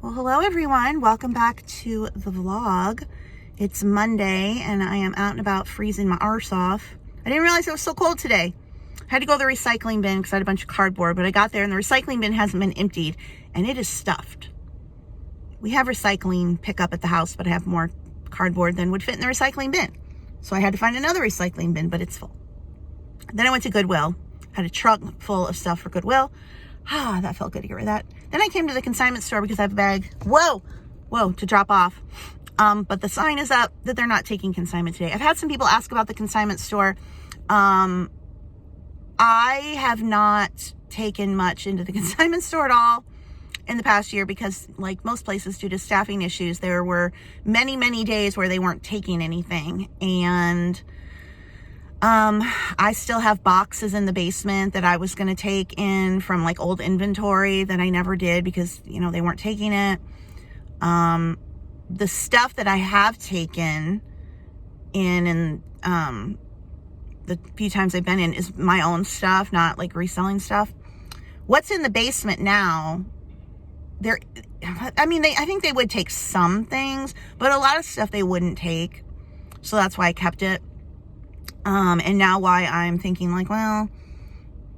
Well, hello everyone. Welcome back to the vlog. It's Monday and I am out and about freezing my arse off. I didn't realize it was so cold today. I had to go to the recycling bin because I had a bunch of cardboard, but I got there and the recycling bin hasn't been emptied and it is stuffed. We have recycling pickup at the house, but I have more cardboard than would fit in the recycling bin. So I had to find another recycling bin, but it's full. Then I went to Goodwill. Had a truck full of stuff for Goodwill. That felt good to get rid of that. Then I came to the consignment store because I have a bag, whoa, to drop off. But the sign is up that they're not taking consignment today. I've had some people ask about the consignment store. I have not taken much into the consignment store at all in the past year because, like most places, due to staffing issues, there were many days where they weren't taking anything. And I still have boxes in the basement that I was going to take in from like old inventory that I never did because, you know, they weren't taking it. The stuff that I have taken in and the few times I've been in is my own stuff, not like reselling stuff. What's in the basement now, I think they would take some things, but a lot of stuff they wouldn't take. So that's why I kept it. And now why I'm thinking like, well,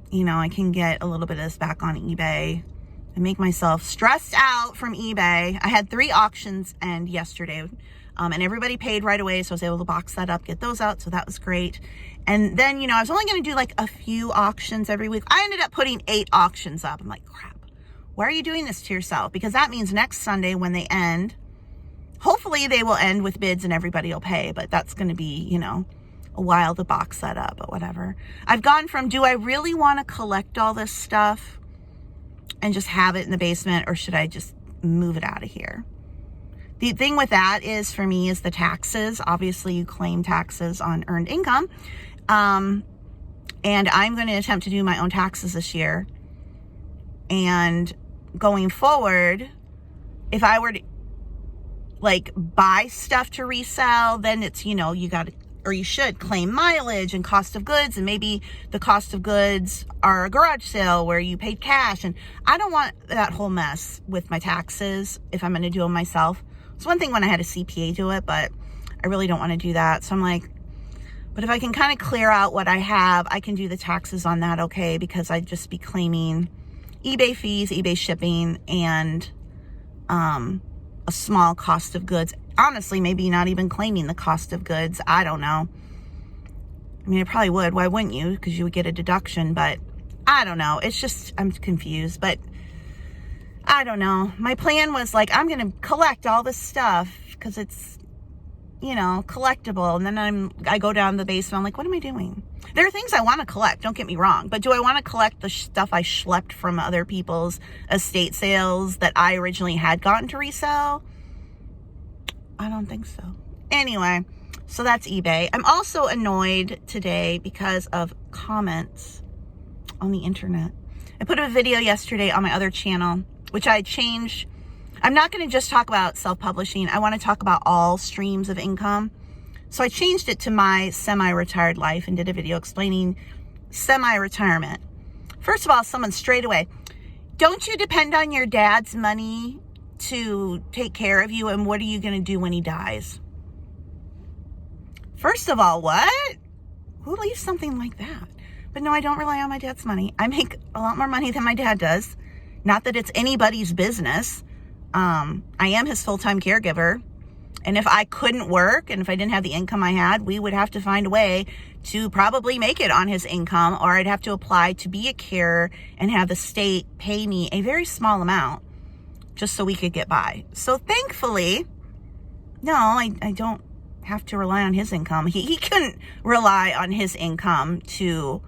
you know, I can get a little bit of this back on eBay and make myself stressed out from eBay. I had 3 auctions end yesterday, and everybody paid right away. So I was able to box that up, get those out. So that was great. And then, you know, I was only going to do like a few auctions every week. I ended up putting 8 auctions up. I'm like, crap, why are you doing this to yourself? Because that means next Sunday when they end, hopefully they will end with bids and everybody will pay, but that's going to be, you know, a while to box that up, but whatever. I've gone from, do I really want to collect all this stuff and just have it in the basement, or should I just move it out of here? The thing with that is, for me, is the taxes. Obviously, you claim taxes on earned income. And I'm going to attempt to do my own taxes this year. And going forward, if I were to like buy stuff to resell, then it's, you know, you got to, or you should claim mileage and cost of goods, and maybe the cost of goods are a garage sale where you paid cash. And I don't want that whole mess with my taxes if I'm going to do them myself. It's one thing when I had a CPA do it, but I really don't want to do that. So I'm like, but if I can kind of clear out what I have, I can do the taxes on that, okay, because I'd just be claiming eBay fees, eBay shipping, and a small cost of goods. Honestly, maybe not even claiming the cost of goods. I don't know. I mean, I probably would. Why wouldn't you? Because you would get a deduction, but I don't know. It's just, I'm confused, but I don't know. My plan was like, I'm going to collect all this stuff because it's, you know, collectible. And then I go down to the basement. I'm like, what am I doing? There are things I want to collect. Don't get me wrong. But do I want to collect the stuff I schlepped from other people's estate sales that I originally had gotten to resell? I don't think so. Anyway, so that's eBay. I'm also annoyed today because of comments on the internet. I put up a video yesterday on my other channel, which I changed. I'm not going to just talk about self-publishing. I want to talk about all streams of income. So I changed it to my semi-retired life and did a video explaining semi-retirement. First of all, someone straight away, don't you depend on your dad's money to take care of you, and what are you going to do when he dies? First of all, what? Who leaves something like that? But no, I don't rely on my dad's money. I make a lot more money than my dad does. Not that it's anybody's business. I am his full-time caregiver. And if I couldn't work and if I didn't have the income I had, we would have to find a way to probably make it on his income, or I'd have to apply to be a carer and have the state pay me a very small amount just so we could get by. So thankfully, no, I don't have to rely on his income. He couldn't rely on his income to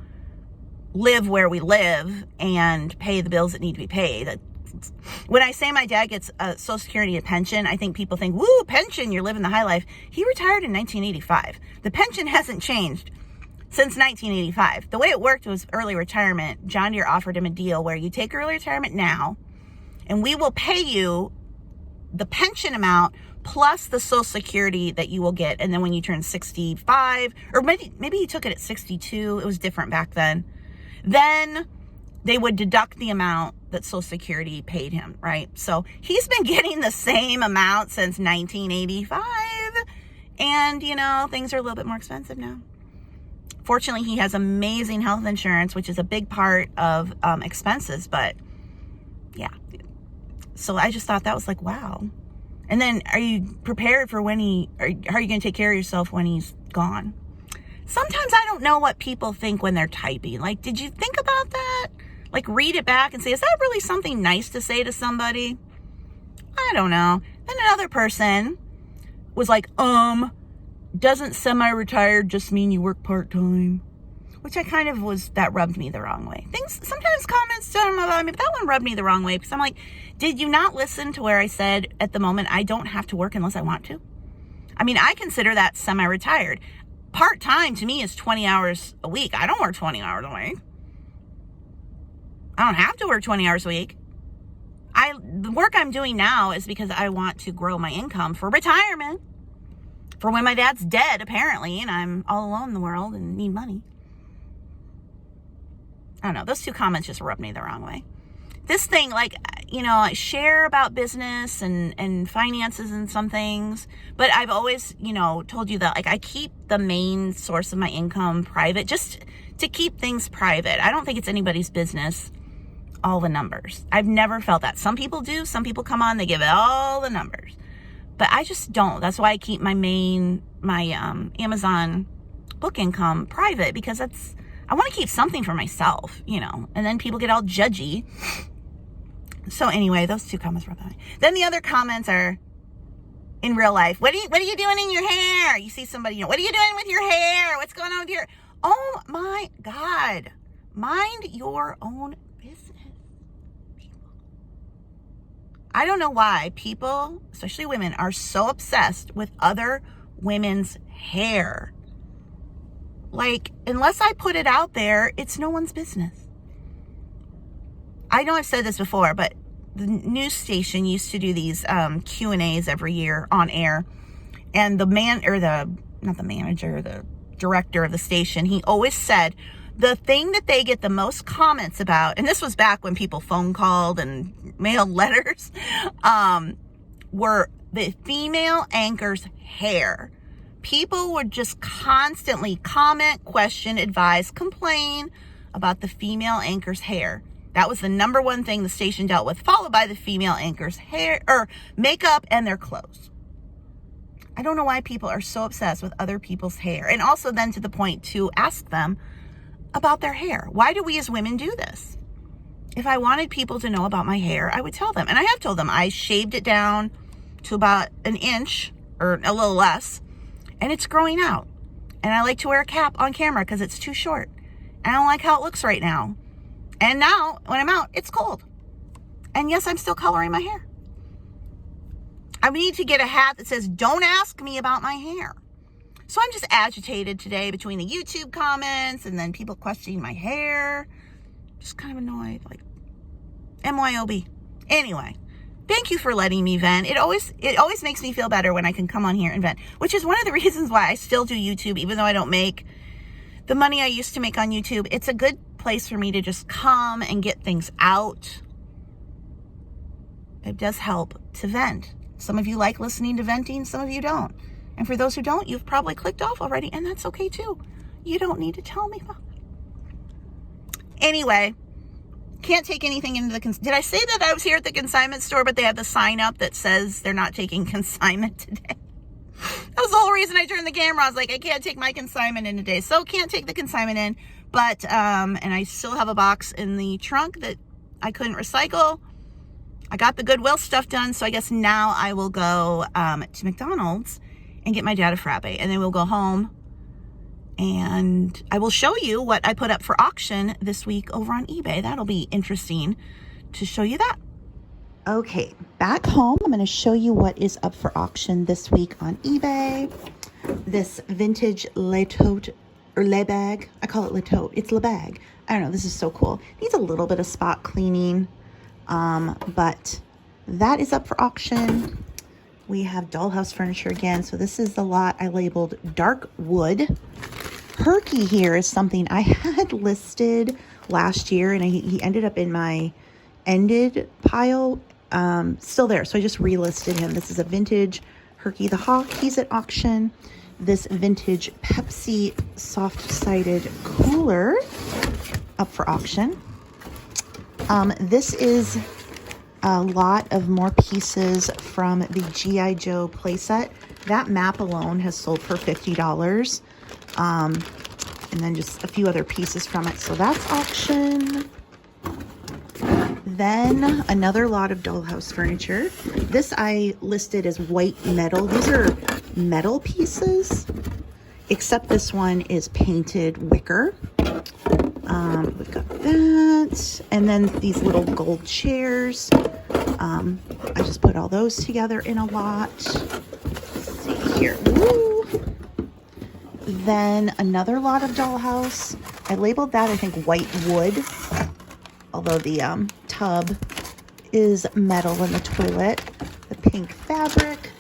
live where we live and pay the bills that need to be paid. When I say my dad gets a Social Security and pension, I think people think, woo, pension, you're living the high life. He retired in 1985. The pension hasn't changed since 1985. The way it worked was early retirement. John Deere offered him a deal where you take early retirement now, and we will pay you the pension amount plus the Social Security that you will get. And then when you turn 65, or maybe he took it at 62, it was different back then. Then they would deduct the amount that Social Security paid him, right? So he's been getting the same amount since 1985. And, you know, things are a little bit more expensive now. Fortunately, he has amazing health insurance, which is a big part of expenses. But, yeah. So I just thought that was like, wow. And then are you prepared for when how are you going to take care of yourself when he's gone? Sometimes I don't know what people think when they're typing. Like, did you think about that? Like, read it back and say, is that really something nice to say to somebody? I don't know. Then another person was like, doesn't semi-retired just mean you work part-time? Which that rubbed me the wrong way. Sometimes comments don't about me, but that one rubbed me the wrong way because I'm like, did you not listen to where I said at the moment I don't have to work unless I want to? I mean, I consider that semi-retired. Part-time to me is 20 hours a week. I don't work 20 hours a week. I don't have to work 20 hours a week. The work I'm doing now is because I want to grow my income for retirement. For when my dad's dead, apparently, and I'm all alone in the world and need money. I don't know. Those two comments just rubbed me the wrong way. This thing, like, you know, I share about business and finances and some things, but I've always, you know, told you that, like, I keep the main source of my income private just to keep things private. I don't think it's anybody's business, all the numbers. I've never felt that. Some people do. Some people come on, they give it all the numbers. But I just don't. That's why I keep my Amazon book income private, because I want to keep something for myself, you know, and then people get all judgy. So anyway, those two comments were fine. Then the other comments are in real life. What are you doing in your hair? You see somebody, you know, what are you doing with your hair? What's going on with your, oh my God, mind your own business. I don't know why people, especially women, are so obsessed with other women's hair. Like, unless I put it out there, it's no one's business. I know I've said this before, but the news station used to do these Q&As every year on air. And the director of the station, he always said, the thing that they get the most comments about, and this was back when people phone called and mailed letters, were the female anchor's hair. People would just constantly comment, question, advise, complain about the female anchor's hair. That was the number one thing the station dealt with, followed by the female anchor's hair or makeup and their clothes. I don't know why people are so obsessed with other people's hair. And also then to the point to ask them about their hair. Why do we as women do this? If I wanted people to know about my hair, I would tell them. And I have told them. I shaved it down to about an inch or a little less. And it's growing out. And I like to wear a cap on camera because it's too short. And I don't like how it looks right now. And now, when I'm out, it's cold. And yes, I'm still coloring my hair. I need to get a hat that says, don't ask me about my hair. So I'm just agitated today between the YouTube comments and then people questioning my hair. Just kind of annoyed, like, MYOB. Anyway, thank you for letting me vent. It always makes me feel better when I can come on here and vent, which is one of the reasons why I still do YouTube, even though I don't make the money I used to make on YouTube. It's a good place for me to just come and get things out. It does help to vent. Some of you like listening to venting, some of you don't. And for those who don't, you've probably clicked off already, and that's okay too. You don't need to tell me about it. Anyway, can't take anything into the... Did I say that I was here at the consignment store, but they have the sign up that says they're not taking consignment today? That was the whole reason I turned the camera. I was like, I can't take my consignment in today. So can't take the consignment in. But, and I still have a box in the trunk that I couldn't recycle. I got the Goodwill stuff done. So I guess now I will go to McDonald's and get my dad a frappe. And then we'll go home. And I will show you what I put up for auction this week over on eBay. That'll be interesting to show you that. Okay, back home, I'm going to show you what is up for auction this week on eBay. This vintage Le Tote, or Le Bag. I call it Le Tote. It's Le Bag. I don't know. This is so cool. Needs a little bit of spot cleaning, but that is up for auction. We have dollhouse furniture again. So this is the lot I labeled dark wood. Herky here is something I had listed last year, and he ended up in my ended pile still there. So I just relisted him. This is a vintage Herky the Hawk. He's at auction. This vintage Pepsi soft-sided cooler up for auction. This is a lot of more pieces from the G.I. Joe playset. That map alone has sold for $50. And then just a few other pieces from it. So that's auction. Then another lot of dollhouse furniture. This I listed as white metal. These are metal pieces, except this one is painted wicker. We've got that. And then these little gold chairs. I just put all those together in a lot. Let's see here. Woo. Then another lot of dollhouse. I labeled that, I think, white wood. Although the tub is metal in the toilet. The pink fabric.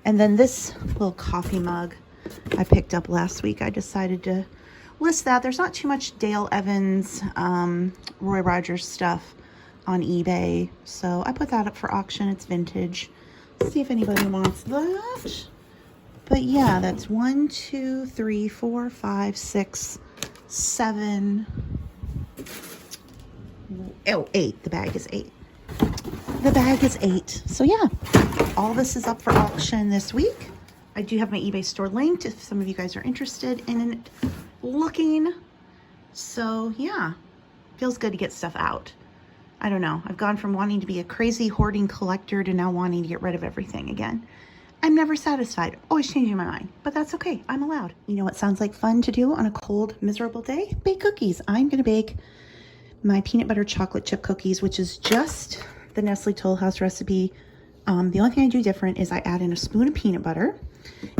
And then this little coffee mug I picked up last week. I decided to list that. There's not too much Dale Evans, Roy Rogers stuff on eBay. So I put that up for auction. It's vintage. Let's see if anybody wants that. But yeah, that's 1, 2, 3, 4, 5, 6, 7. Oh, 8. The bag is 8. The bag is 8. So yeah, all this is up for auction this week. I do have my eBay store linked if some of you guys are interested in looking. So yeah, feels good to get stuff out. I don't know. I've gone from wanting to be a crazy hoarding collector to now wanting to get rid of everything again. I'm never satisfied, always changing my mind, but that's okay. I'm allowed. You know what sounds like fun to do on a cold, miserable day? Bake cookies. I'm going to bake my peanut butter chocolate chip cookies, which is just the Nestle Toll House recipe. The only thing I do different is I add in a spoon of peanut butter,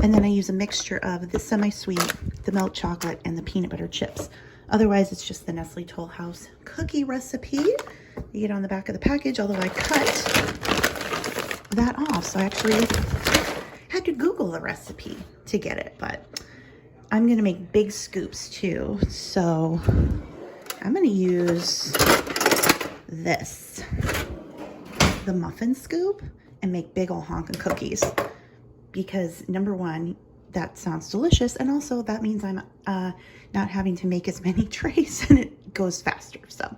and then I use a mixture of the semi-sweet, the milk chocolate, and the peanut butter chips. Otherwise, it's just the Nestle Toll House cookie recipe. You get on the back of the package, although I cut that off. So I actually had to Google the recipe to get it, but I'm going to make big scoops too. So I'm going to use this, the muffin scoop, and make big ol' honkin' cookies. Because number one, that sounds delicious, and also that means I'm not having to make as many trays and it goes faster. So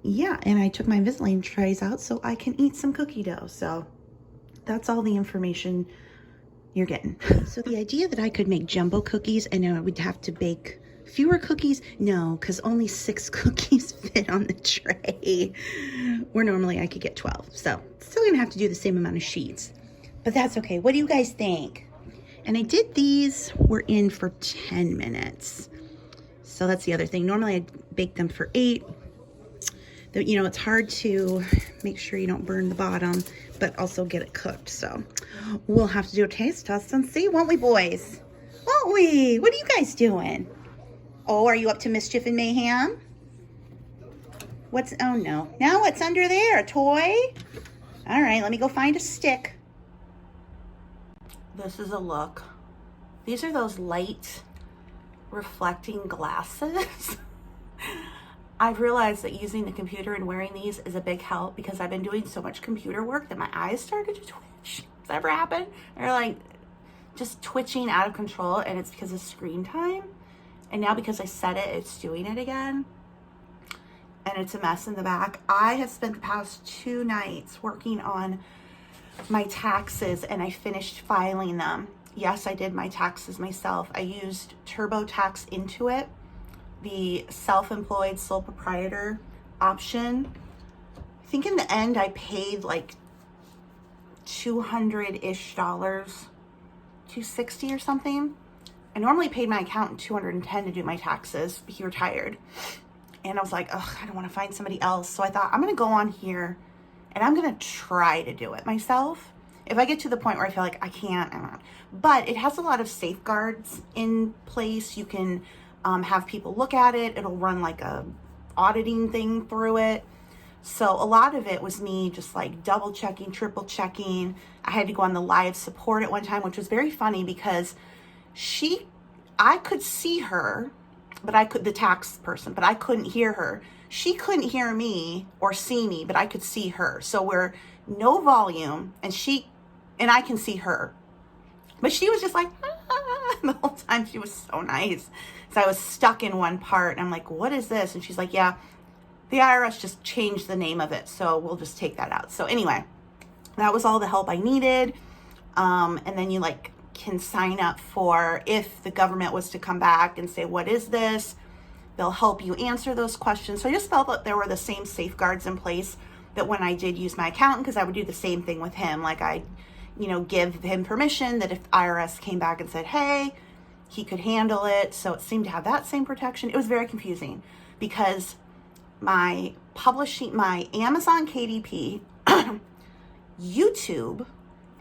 yeah, and I took my Invisalign trays out so I can eat some cookie dough. So that's all the information you're getting. So the idea that I could make jumbo cookies and I would have to bake fewer cookies, no, because only 6 cookies fit on the tray, where normally I could get 12. So still gonna have to do the same amount of sheets, but that's okay. What do you guys think? And I did these, we're in for 10 minutes. So that's the other thing. Normally I'd bake them for 8. You know, it's hard to make sure you don't burn the bottom, but also get it cooked. So we'll have to do a taste test and see, won't we, boys? Won't we? What are you guys doing? Oh, are you up to mischief and mayhem? Oh no. Now what's under there? A toy? All right, let me go find a stick. This is a look. These are those light reflecting glasses. I've realized that using the computer and wearing these is a big help because I've been doing so much computer work that my eyes started to twitch. Has that ever happened? They're like just twitching out of control, and it's because of screen time. And now because I set it, it's doing it again. And it's a mess in the back. I have spent the past 2 nights working on my taxes, and I finished filing them. Yes, I did my taxes myself. I used TurboTax Intuit, the self-employed sole proprietor option. I think in the end I paid like $200-ish, $260 or something. I normally paid my accountant $210 to do my taxes, but he retired. And I was like, ugh, I don't want to find somebody else. So I thought, I'm going to go on here and I'm going to try to do it myself. If I get to the point where I feel like I can't, I'm not. But it has a lot of safeguards in place. You can have people look at it. It'll run like a auditing thing through it. So a lot of it was me just like double checking, triple checking. I had to go on the live support at one time, which was very funny because I could see her but I could, the tax person, but I couldn't hear her. She couldn't hear me or see me, but I could see her. So we're no volume, and I can see her. But she was just like, ah, the whole time. She was so nice. So I was stuck in one part, and I'm like, what is this? And she's like, yeah, the IRS just changed the name of it, so we'll just take that out. So anyway, that was all the help I needed. And then you like can sign up for, if the government was to come back and say, what is this? They'll help you answer those questions. So I just felt that there were the same safeguards in place that when I did use my accountant, because I would do the same thing with him. Like I, give him permission that if IRS came back and said, hey, he could handle it. So it seemed to have that same protection. It was very confusing because my Amazon KDP, YouTube,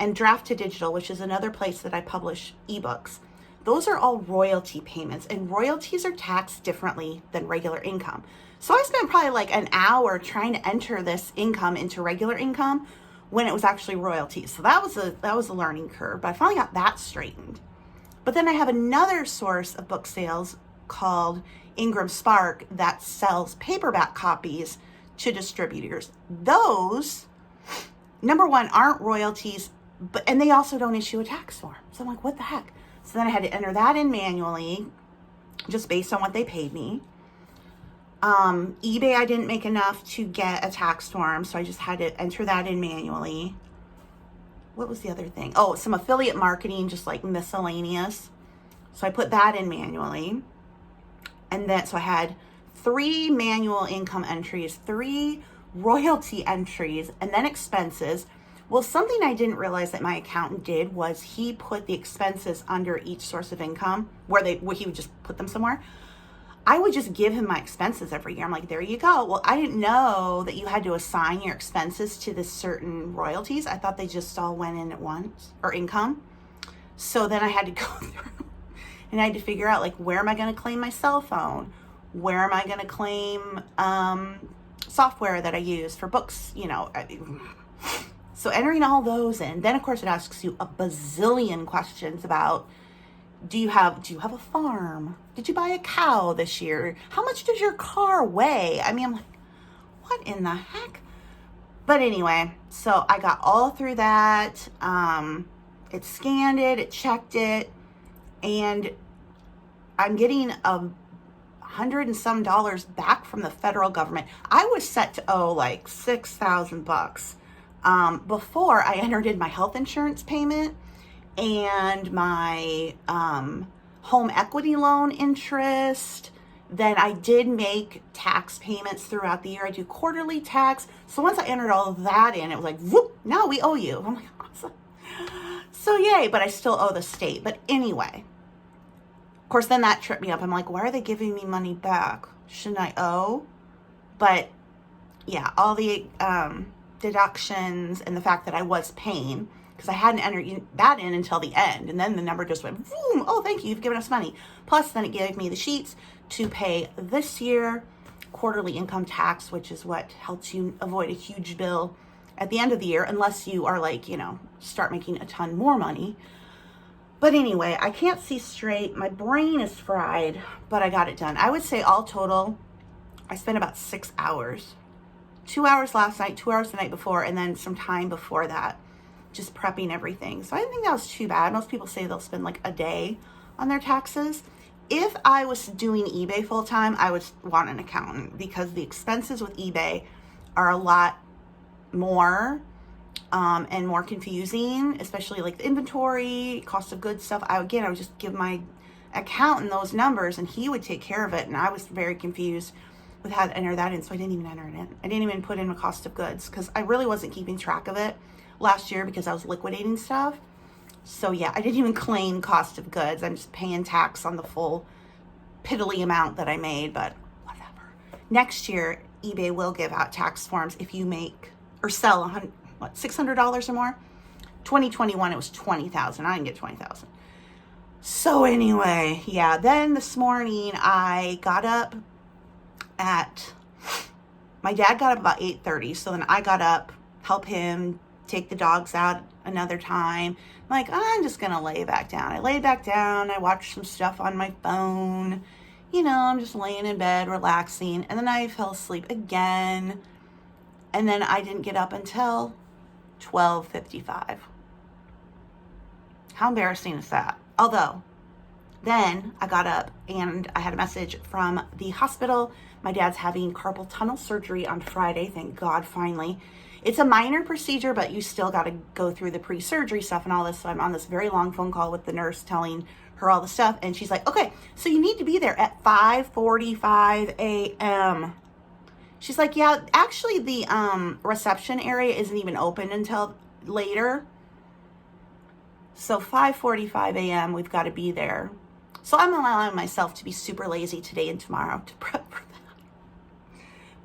and Draft to Digital, which is another place that I publish ebooks, those are all royalty payments, and royalties are taxed differently than regular income. So I spent probably like an hour trying to enter this income into regular income when it was actually royalties. So that was a learning curve, but I finally got that straightened. But then I have another source of book sales called Ingram Spark that sells paperback copies to distributors. Those, number one, aren't royalties, and they also don't issue a tax form. So I'm like, what the heck? So then I had to enter that in manually, just based on what they paid me. eBay, I didn't make enough to get a tax form, so I just had to enter that in manually. What was the other thing? Oh, some affiliate marketing, just like miscellaneous. So I put that in manually. And then, so I had 3 manual income entries, 3 royalty entries, and then expenses. Well, something I didn't realize that my accountant did was he put the expenses under each source of income where he would just put them somewhere. I would just give him my expenses every year. I'm like, there you go. Well, I didn't know that you had to assign your expenses to this certain royalties. I thought they just all went in at once, or income. So then I had to go through and I had to figure out, like, where am I going to claim my cell phone? Where am I going to claim software that I use for books? So entering all those in. Then, of course, it asks you a bazillion questions about, do you have a farm? Did you buy a cow this year? How much does your car weigh? I mean, I'm like, what in the heck? But anyway, so I got all through that. It scanned it, it checked it, and I'm getting $100 and some back from the federal government. I was set to owe like $6,000 before I entered in my health insurance payment and my home equity loan interest. Then I did make tax payments throughout the year. I do quarterly tax. So once I entered all of that in, it was like, whoop, now we owe you. I'm like, awesome. So yay, but I still owe the state. But anyway, of course, then that tripped me up. I'm like, why are they giving me money back? Shouldn't I owe? But yeah, all the deductions and the fact that I was paying, because I hadn't entered that in until the end. And then the number just went, boom, oh, thank you, you've given us money. Plus, then it gave me the sheets to pay this year quarterly income tax, which is what helps you avoid a huge bill at the end of the year, unless you are like, start making a ton more money. But anyway, I can't see straight. My brain is fried, but I got it done. I would say all total, I spent about 6 hours. 2 hours last night, 2 hours the night before, and then some time before that, just prepping everything. So I didn't think that was too bad. Most people say they'll spend like a day on their taxes. If I was doing eBay full time, I would want an accountant, because the expenses with eBay are a lot more and more confusing, especially like the inventory, cost of goods stuff. I would just give my accountant those numbers and he would take care of it. And I was very confused with how to enter that in, so I didn't even enter it in. I didn't even put in a cost of goods because I really wasn't keeping track of it last year because I was liquidating stuff. So yeah, I didn't even claim cost of goods. I'm just paying tax on the full piddly amount that I made, but whatever. Next year, eBay will give out tax forms if you make or sell $600 or more. 2021, it was $20,000. I didn't get $20,000. So anyway, yeah, then this morning I got up my dad got up about 8:30. So then I got up, help him take the dogs out another time. I'm like, I'm just going to lay back down. I laid back down. I watched some stuff on my phone, I'm just laying in bed, relaxing. And then I fell asleep again. And then I didn't get up until 12:55. How embarrassing is that? Although, then I got up and I had a message from the hospital. My dad's having carpal tunnel surgery on Friday. Thank God, finally. It's a minor procedure, but you still got to go through the pre-surgery stuff and all this. So I'm on this very long phone call with the nurse telling her all the stuff. And she's like, okay, so you need to be there at 5:45 a.m. She's like, yeah, actually the reception area isn't even open until later. So 5:45 a.m. we've got to be there. So I'm allowing myself to be super lazy today and tomorrow to prep for that.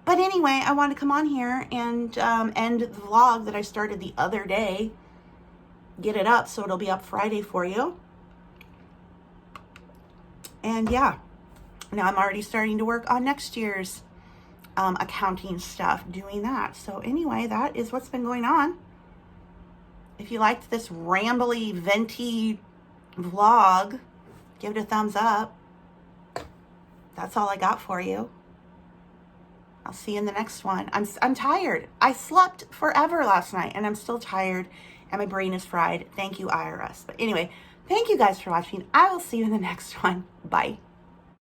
But anyway, I wanted to come on here and end the vlog that I started the other day. Get it up so it'll be up Friday for you. And yeah, now I'm already starting to work on next year's accounting stuff, doing that. So anyway, that is what's been going on. If you liked this rambly, venti vlog, give it a thumbs up. That's all I got for you. I'll see you in the next one. I'm tired. I slept forever last night and I'm still tired and my brain is fried. Thank you, IRS. But anyway, thank you guys for watching. I will see you in the next one. Bye.